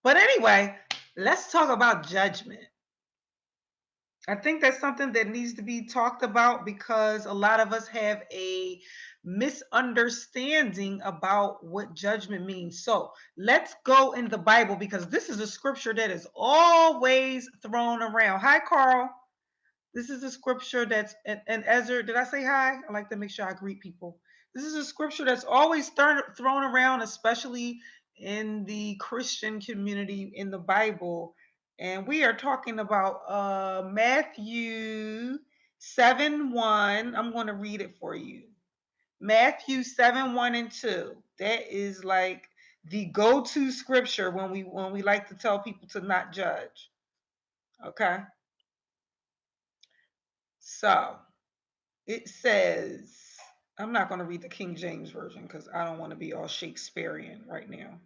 But anyway, let's talk about judgment. I think that's something that needs to be talked about because a lot of us have a misunderstanding about what judgment means. So let's go in the Bible because this is a scripture that is always thrown around. Hi, Carl. This is a scripture that's, and Ezra, did I say hi? I like to make sure I greet people. This is a scripture that's always thrown around, especially in the Christian community in the Bible. And we are talking about Matthew 7:1. I'm going to read it for you. Matthew 7:1 and 2. That is like the go-to scripture when we like to tell people to not judge. Okay. So it says, I'm not going to read the King James Version because I don't want to be all Shakespearean right now.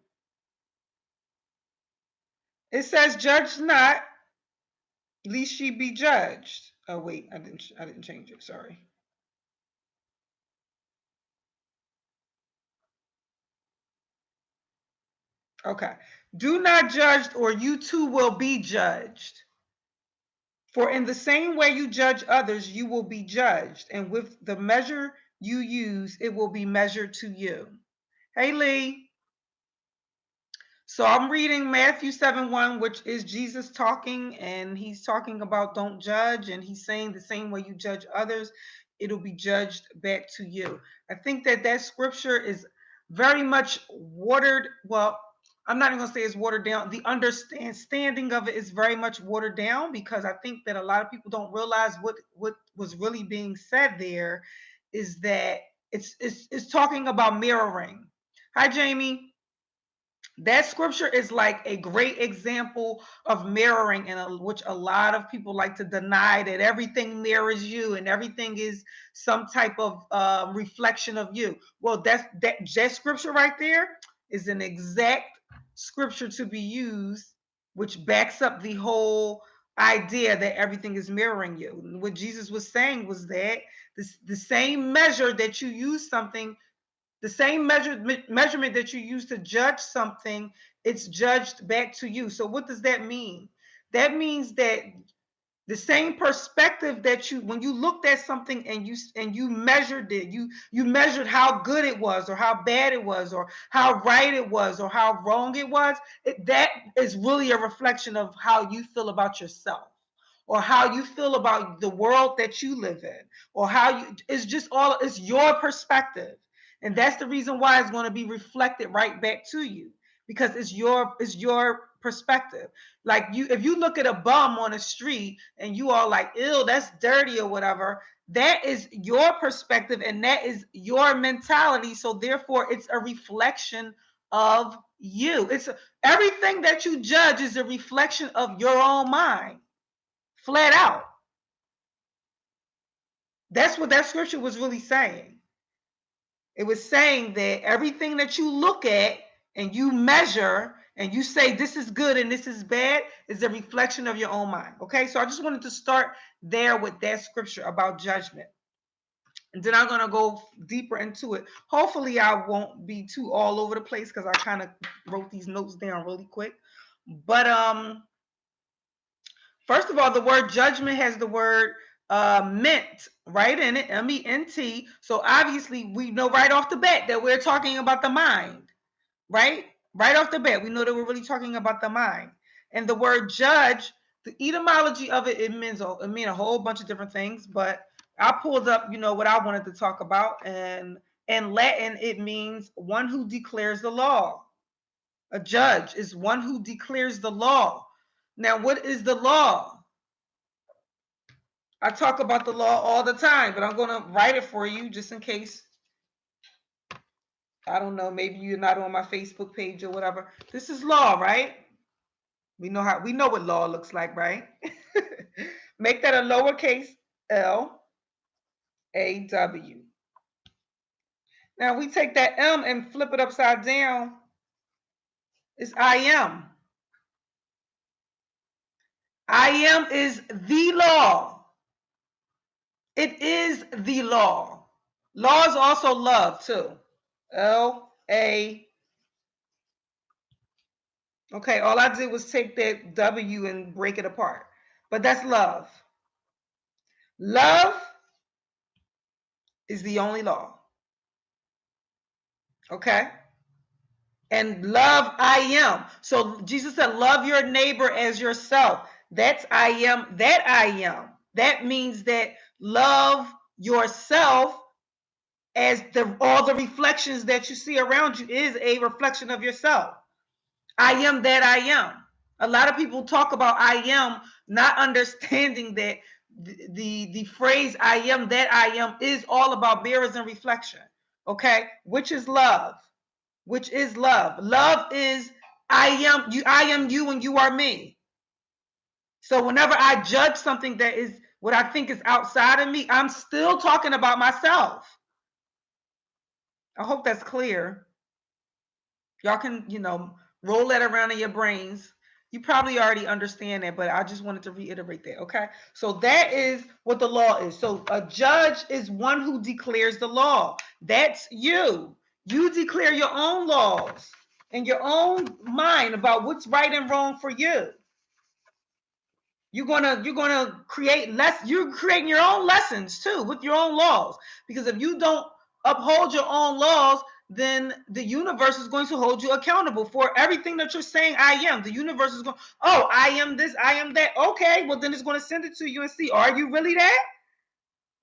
It says, "Judge not, lest ye be judged." Oh wait, I didn't change it. Sorry. Okay. "Do not judge, or you too will be judged. For in the same way you judge others, you will be judged, and with the measure you use, it will be measured to you." Hey, Lee. So I'm reading Matthew 7:1, which is Jesus talking, and he's talking about don't judge, and he's saying the same way you judge others, it'll be judged back to you. I think that scripture is very much watered. Well, I'm not even gonna say it's watered down. The understanding of it is very much watered down because I think that a lot of people don't realize what was really being said there is that it's talking about mirroring. Hi, Jamie. That scripture is like a great example of mirroring, and which a lot of people like to deny that everything mirrors you and everything is some type of reflection of you. Well, that scripture right there is an exact scripture to be used, which backs up the whole idea that everything is mirroring you. What Jesus was saying was that the same measure that you use something, the same measurement that you use to judge something, it's judged back to you. So what does that mean? That means that the same perspective that you, when you looked at something and you measured it, you measured how good it was or how bad it was or how right it was or how wrong it was, that is really a reflection of how you feel about yourself or how you feel about the world that you live in, or how you, it's just all, it's your perspective. And that's the reason why it's going to be reflected right back to you, because it's your perspective. Like, you, if you look at a bum on the street and you are like, ew, that's dirty or whatever, that is your perspective and that is your mentality. So therefore it's a reflection of you. It's everything that you judge is a reflection of your own mind, flat out. That's what that scripture was really saying. It was saying that everything that you look at and you measure and you say this is good and this is bad is a reflection of your own mind. Okay, so I just wanted to start there with that scripture about judgment. And then I'm going to go deeper into it. Hopefully, I won't be too all over the place because I kind of wrote these notes down really quick. But first of all, the word judgment has the word ment right in it, MENT. So obviously, we know right off the bat that we're talking about the mind, right? Right off the bat, we know that we're really talking about the mind. And the word judge, the etymology of it, it means a whole bunch of different things. But I pulled up, what I wanted to talk about, and in Latin, it means one who declares the law. A judge is one who declares the law. Now, what is the law? I talk about the law all the time, but I'm going to write it for you just in case. I don't know, maybe you're not on my Facebook page or whatever. This is law, right? We know what law looks like, right? Make that a lowercase L A W. Now we take that M and flip it upside down. It's I am. I am is the law. It is the law. Law is also love too. LA. Okay, all I did was take that W and break it apart. But that's love. Love is the only law. Okay? And love I am. So Jesus said, love your neighbor as yourself. That's I am, that I am. That means that love yourself as all the reflections that you see around you is a reflection of yourself. I am that I am. A lot of people talk about I am, not understanding that the phrase I am that I am is all about mirrors and reflection. Okay? Which is love. Which is love. Love is I am you and you are me. So whenever I judge something that is what I think is outside of me, I'm still talking about myself. I hope that's clear. Y'all can, roll that around in your brains. You probably already understand that, but I just wanted to reiterate that, okay? So that is what the law is. So a judge is one who declares the law. That's you. You declare your own laws in your own mind about what's right and wrong for you. You're gonna create you're creating your own lessons too with your own laws. Because if you don't uphold your own laws, then the universe is going to hold you accountable for everything that you're saying I am. The universe is going, oh, I am this, I am that. Okay, well then it's going to send it to you and see, are you really that?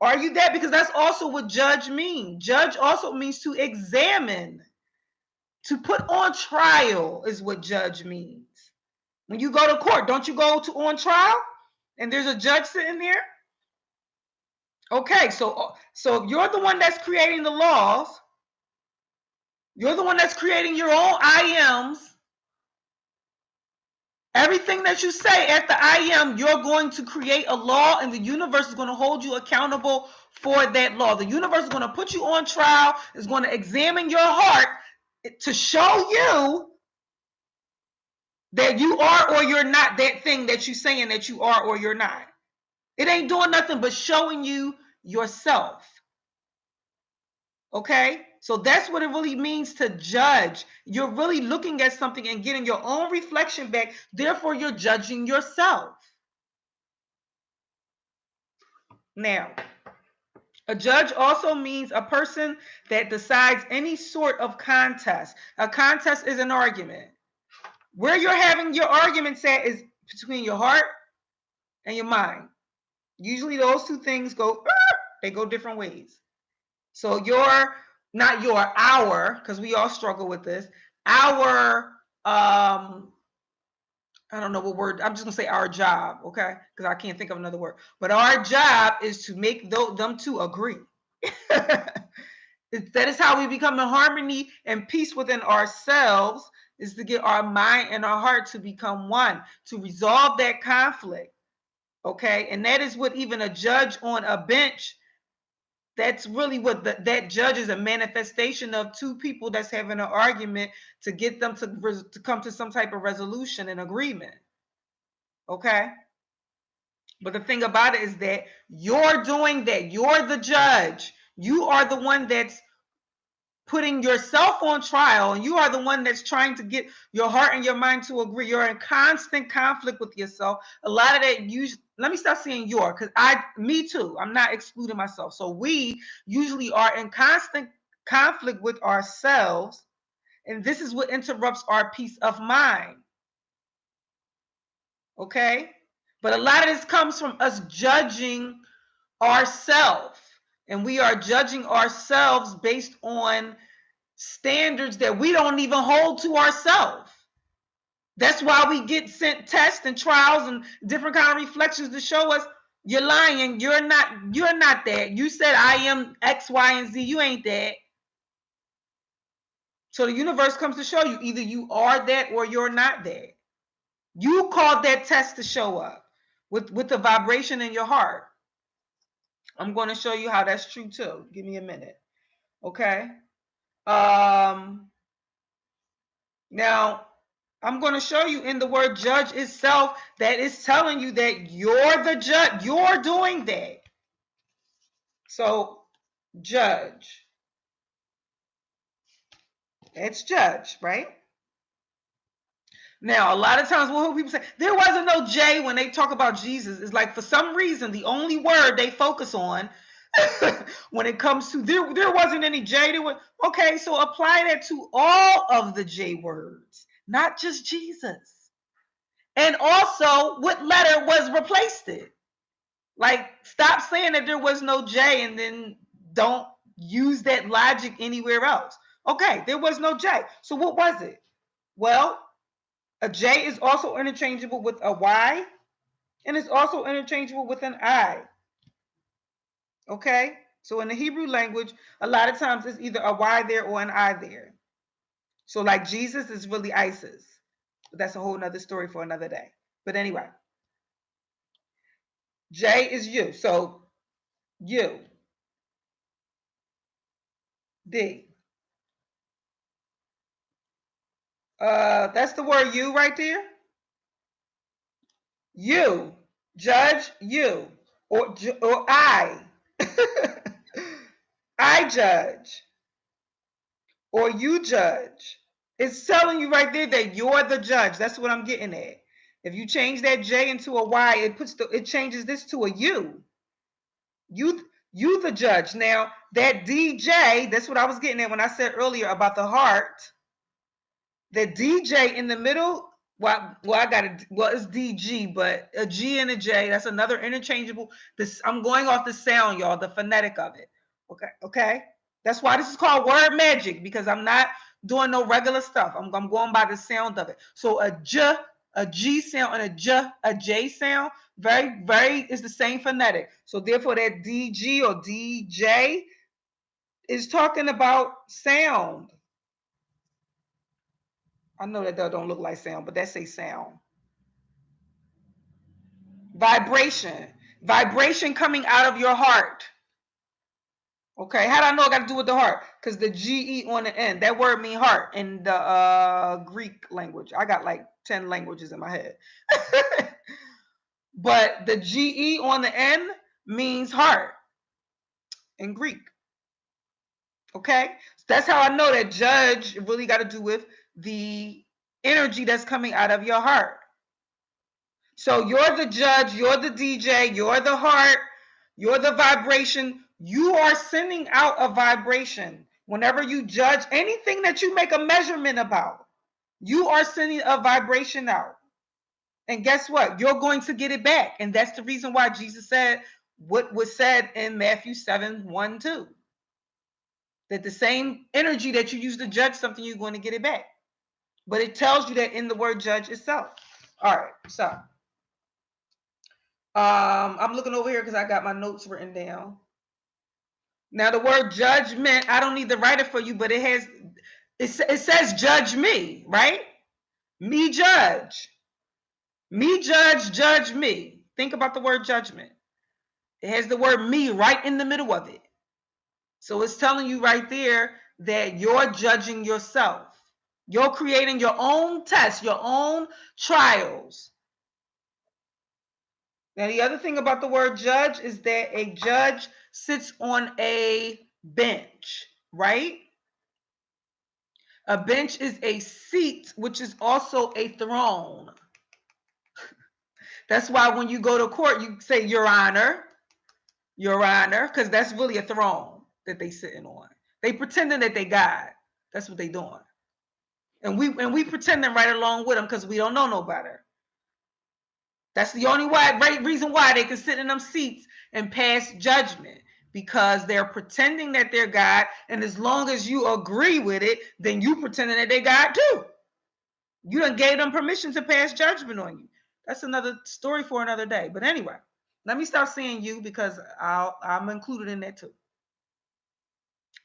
Are you that? Because that's also what judge means. Judge also means to examine, to put on trial is what judge means. When you go to court, don't you go to on trial? And there's a judge sitting there? Okay, so you're the one that's creating the laws. You're the one that's creating your own I ams. Everything that you say at the I am, you're going to create a law, and the universe is going to hold you accountable for that law. The universe is going to put you on trial, is going to examine your heart to show you that you are or you're not that thing that you're saying that you are or you're not. It ain't doing nothing but showing you yourself. Okay? So that's what it really means to judge. You're really looking at something and getting your own reflection back. Therefore, you're judging yourself. Now, a judge also means a person that decides any sort of contest. A contest is an argument. Where you're having your arguments at is between your heart and your mind. Usually those two things they go different ways. So our, because we all struggle with this, our, I don't know what word, I'm just gonna say our job, okay? Because I can't think of another word. But our job is to make them two agree. That is how we become in harmony and peace within ourselves, is to get our mind and our heart to become one, to resolve that conflict, okay? And that is what even a judge on a bench, that's really what that judge is, a manifestation of two people that's having an argument to get them to come to some type of resolution and agreement. Okay? But the thing about it is that you're doing that. You're the judge. You are the one that's putting yourself on trial, and you are the one that's trying to get your heart and your mind to agree. You're in constant conflict with yourself. A lot of that let me stop saying your, because me too, I'm not excluding myself. So we usually are in constant conflict with ourselves, and this is what interrupts our peace of mind. Okay? But a lot of this comes from us judging ourselves, and we are judging ourselves based on standards that we don't even hold to ourselves. That's why we get sent tests and trials and different kind of reflections to show us you're lying. You're not that. You said I am X, Y, and Z. You ain't that. So the universe comes to show you either you are that or you're not that. You called that test to show up with the vibration in your heart. I'm going to show you how that's true too. Give me a minute. Okay. Now, I'm going to show you in the word judge itself that is telling you that you're the judge. You're doing that. So, judge. It's judge, right? Now, a lot of times what people say, there wasn't no J when they talk about Jesus. It's like for some reason, the only word they focus on when it comes to there wasn't any J. Okay, so apply that to all of the J words, not just Jesus. And also, what letter was replaced it? Like, stop saying that there was no J and then don't use that logic anywhere else. Okay, there was no J. So what was it? Well, a J is also interchangeable with a Y, and it's also interchangeable with an I. Okay? So in the Hebrew language, a lot of times it's either a Y there or an I there. So like Jesus is really Isis. But that's a whole nother story for another day. But anyway, J is you. So you, D. That's the word you right there. You, judge you, or I. I judge, or you judge. It's telling you right there that you're the judge. That's what I'm getting at. If you change that J into a Y, it changes this to a U. You the judge. Now that DJ, that's what I was getting at when I said earlier about the heart. The DJ in the middle. Well, it's DG, but a G and a J. That's another interchangeable. I'm going off the sound, y'all, the phonetic of it. Okay. That's why this is called word magic, because I'm not doing no regular stuff. I'm going by the sound of it. So a J, a G sound, and a J sound, very is the same phonetic. So therefore, that DG or DJ is talking about sound. I know that don't look like sound, but that's a sound. Vibration coming out of your heart. Okay, how do I know it got to do with the heart? Because the GE on the end, that word means heart in the Greek language. I got like 10 languages in my head. But the GE on the end means heart in Greek. Okay, so that's how I know that judge really got to do with the energy that's coming out of your heart. So you're the judge, you're the DJ, you're the heart, you're the vibration. You are sending out a vibration. Whenever you judge anything that you make a measurement about, you are sending a vibration out. And guess what? You're going to get it back. And that's the reason why Jesus said what was said in Matthew 7:1-2. That the same energy that you use to judge something, you're going to get it back. But it tells you that in the word judge itself. All right, so I'm looking over here because I got my notes written down. Now the word judgment, I don't need to write it for you, but it says judge me, right? Me judge. Me judge, judge me. Think about the word judgment. It has the word me right in the middle of it. So it's telling you right there that you're judging yourself. You're creating your own tests, your own trials. Now, the other thing about the word judge is that a judge sits on a bench, right? A bench is a seat, which is also a throne. That's why when you go to court, you say, Your Honor, because that's really a throne that they sitting on. They pretending that they God. That's what they doing. And we pretending right along with them because we don't know no better. That's the only reason why they can sit in them seats and pass judgment, because they're pretending that they're God. And as long as you agree with it, then you pretending that they're God too. You done gave them permission to pass judgment on you. That's another story for another day. But anyway, let me stop saying you, because I'm included in that too.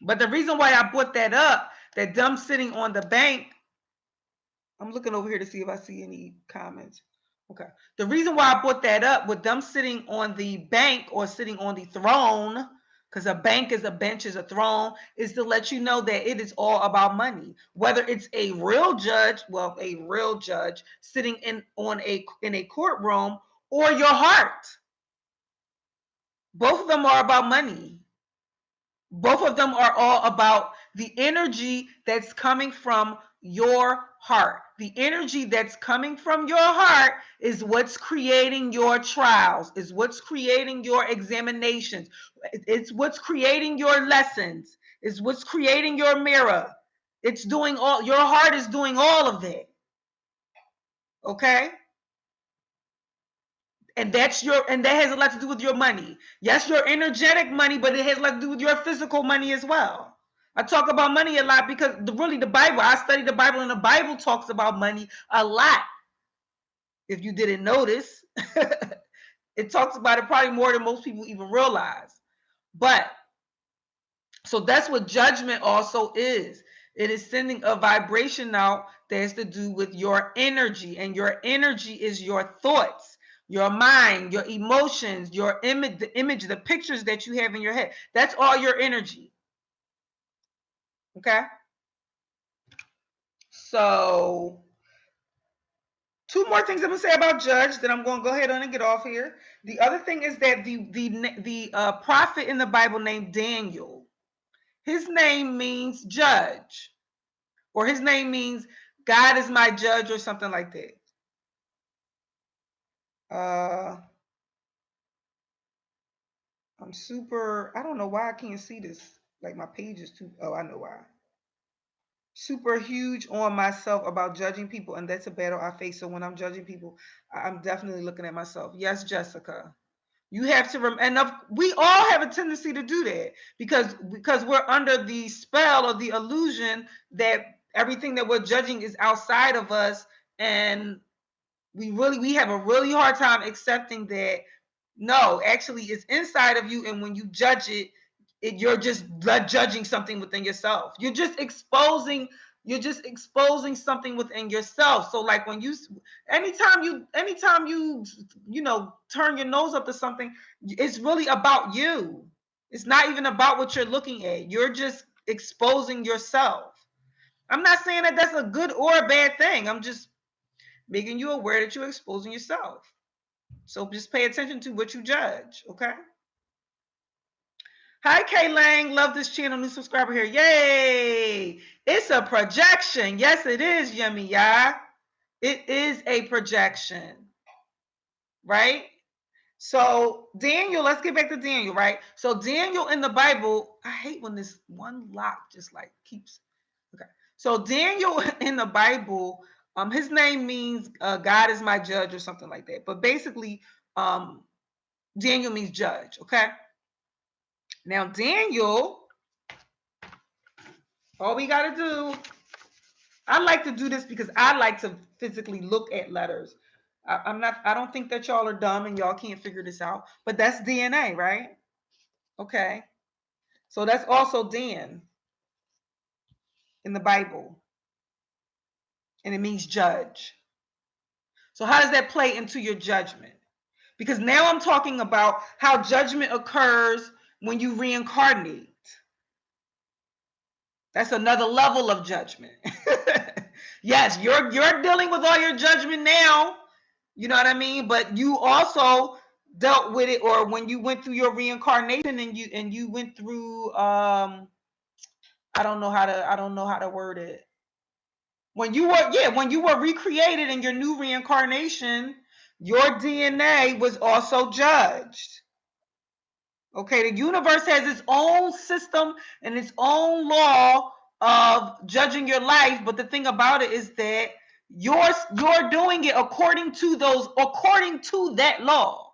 But the reason why I brought that up, that them sitting on the bank, I'm looking over here to see if I see any comments. Okay. The reason why I brought that up with them sitting on the bank or sitting on the throne, because a bank is a bench, is a throne, is to let you know that it is all about money. Whether it's a real judge sitting in a courtroom, or your heart. Both of them are about money. Both of them are all about the energy that's coming from your heart. the energy that's coming from your heart is what's creating your trials, is what's creating your examinations, it's what's creating your lessons, it's what's creating your mirror. It's doing all, your heart is doing all of it. Okay? And that's your, and that has a lot to do with your money. Yes, your energetic money, but it has a lot to do with your physical money as well. I talk about money a lot because really the Bible, I study the Bible, and the Bible talks about money a lot. If you didn't notice, it talks about it probably more than most people even realize. But so that's what judgment also is. It is sending a vibration out that has to do with your energy, and your energy is your thoughts, your mind, your emotions, your image, the pictures that you have in your head. That's all your energy. Okay? So, two more things I'm gonna say about judge. Then I'm gonna go ahead on and get off here. The other thing is that the prophet in the Bible named Daniel, his name means judge, or his name means God is my judge, or something like that. I'm super, I don't know why I can't see this. Like my page is too, oh, I know why. Super huge on myself about judging people, and that's a battle I face. So when I'm judging people, I'm definitely looking at myself. Yes, Jessica. You have to, and we all have a tendency to do that because we're under the spell or the illusion that everything that we're judging is outside of us, and we have a really hard time accepting that no, actually it's inside of you, and when you judge it, you're just judging something within yourself. You're just exposing something within yourself. So like when you, anytime you know, turn your nose up to something, it's really about you. It's not even about what you're looking at. You're just exposing yourself. I'm not saying that that's a good or a bad thing. I'm just making you aware that you're exposing yourself. So just pay attention to what you judge, okay? Hi, Kay Lang. Love this channel. New subscriber here. Yay! It's a projection. Yes, it is, Yummy Ya. It is a projection, right? So Daniel, let's get back to Daniel, right? So Daniel in the Bible, I hate when this one lock just like keeps. Okay. So Daniel in the Bible, his name means God is my judge or something like that. But basically, Daniel means judge. Okay. Now Daniel, all we got to do, I like to do this because I like to physically look at letters. I don't think that y'all are dumb and y'all can't figure this out, but that's DNA, right? Okay. So that's also Dan in the Bible, and it means judge. So how does that play into your judgment? Because now I'm talking about how judgment occurs when you reincarnate. That's another level of judgment. Yes, you're dealing with all your judgment now. You know what I mean? But you also dealt with it, or when you went through your reincarnation and you went through I don't know how to word it. When you were recreated in your new reincarnation, your DNA was also judged. Okay, the universe has its own system and its own law of judging your life, but the thing about it is that you're doing it according to that law.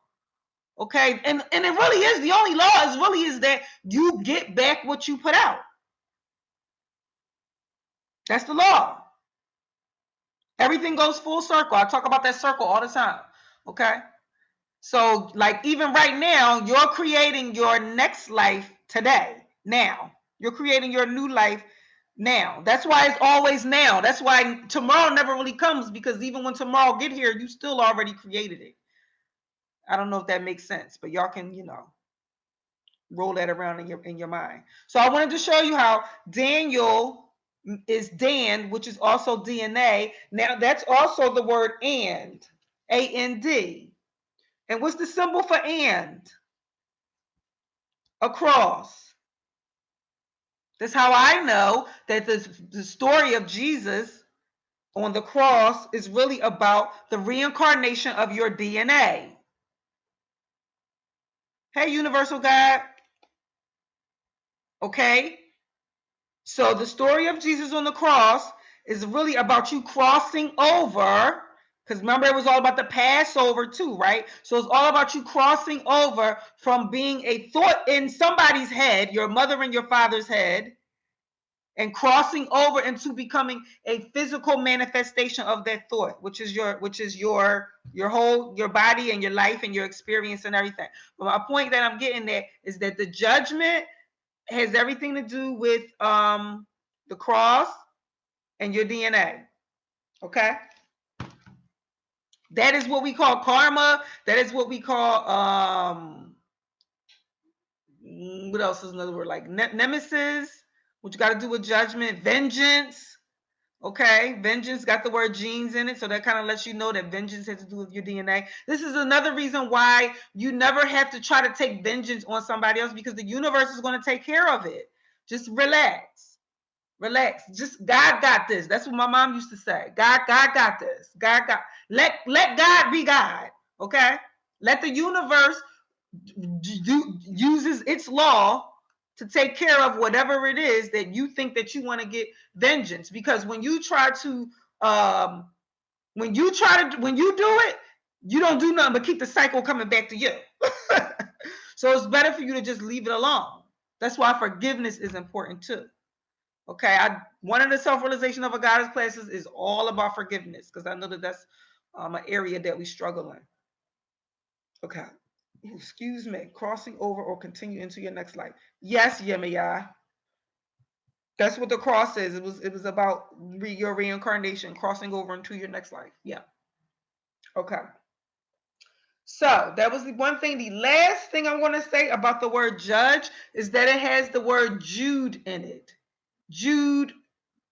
Okay, and it really is, the only law is that you get back what you put out. That's the law. Everything goes full circle. I talk about that circle all the time. Okay. So, like, even right now, you're creating your next life today. Now, you're creating your new life now. That's why it's always now. That's why tomorrow never really comes, because even when tomorrow get here, you still already created it. I don't know if that makes sense, but y'all can, roll that around in your mind. So I wanted to show you how Daniel is Dan, which is also DNA. Now that's also the word and, A-N-D. And what's the symbol for and? A cross. That's how I know that the story of Jesus on the cross is really about the reincarnation of your DNA. Hey, Universal God. Okay? So the story of Jesus on the cross is really about you crossing over, because remember it was all about the Passover too, right? So it's all about you crossing over from being a thought in somebody's head, your mother and your father's head, and crossing over into becoming a physical manifestation of that thought, which is your whole your body and your life and your experience and everything. But my point that I'm getting at is that the judgment has everything to do with the cross and your DNA. Okay? That is what we call karma. That is what we call what else is another word? Like nemesis, which got to do with judgment, vengeance. Okay, vengeance got the word genes in it, so that kind of lets you know that vengeance has to do with your DNA. This is another reason why you never have to try to take vengeance on somebody else, because the universe is going to take care of it. Just relax. Relax. Just God got this. That's what my mom used to say. God got this. God got let God be God. Okay? Let the universe uses its law to take care of whatever it is that you think that you want to get vengeance. Because when you try to when you do it, you don't do nothing but keep the cycle coming back to you. So it's better for you to just leave it alone. That's why forgiveness is important too. Okay, one of the self-realization of a goddess classes is all about forgiveness, because I know that that's an area that we struggle in. Okay, excuse me, crossing over or continue into your next life. Yes, Yemaya. That's what the cross is. It was about your reincarnation, crossing over into your next life. Yeah. Okay. So that was the one thing. The last thing I'm going to say about the word judge is that it has the word Jude in it. Jude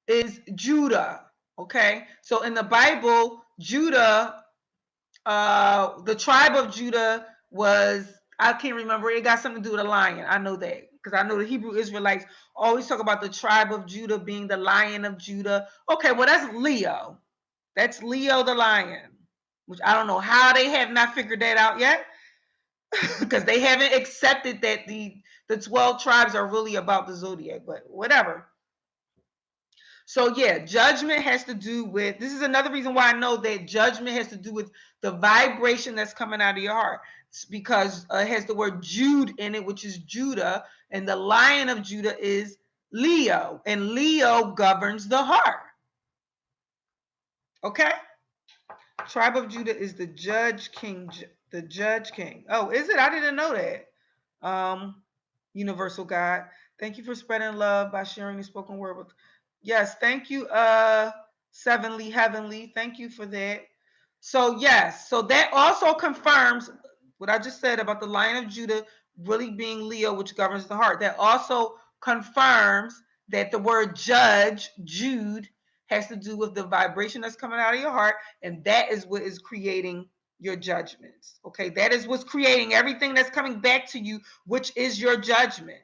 is Judah. Okay. So in the Bible, Judah, the tribe of Judah was, I can't remember, it got something to do with a lion. I know that because I know the Hebrew Israelites always talk about the tribe of Judah being the lion of Judah. Okay, well, that's Leo. That's Leo the lion, which I don't know how they have not figured that out yet, because they haven't accepted that the 12 tribes are really about the zodiac, but whatever. So yeah, judgment has to do with, this is another reason why I know that judgment has to do with the vibration that's coming out of your heart. It's because it has the word Jude in it, which is Judah, and the lion of Judah is Leo, and Leo governs the heart. Okay? Tribe of Judah is the judge king, the judge king. Oh, is it? I didn't know that. Universal God, thank you for spreading love by sharing the spoken word with. Yes, thank you, Sevenly Heavenly. Thank you for that. So yes, so that also confirms what I just said about the Lion of Judah really being Leo, which governs the heart. That also confirms that the word judge, Jude, has to do with the vibration that's coming out of your heart, and that is what is creating your judgments. Okay, that is what's creating everything that's coming back to you, which is your judgment.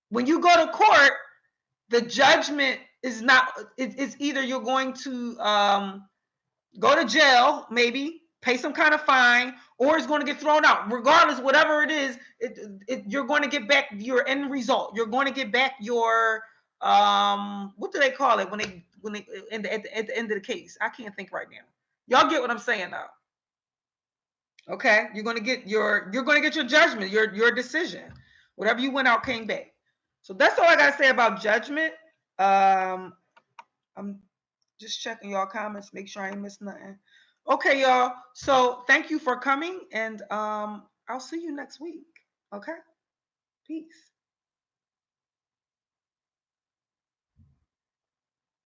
When you go to court, the judgment is not, it's either you're going to go to jail, maybe pay some kind of fine, or it's going to get thrown out. Regardless, whatever it is, you're going to get back your end result. You're going to get back your what do they call it when they at the end of the case? I can't think right now. Y'all get what I'm saying now. Okay, you're going to get your judgment, your decision. Whatever you went out came back. So that's all I got to say about judgment. I'm just checking y'all comments, make sure I ain't missed nothing. Okay, y'all. So thank you for coming, and I'll see you next week. Okay, peace.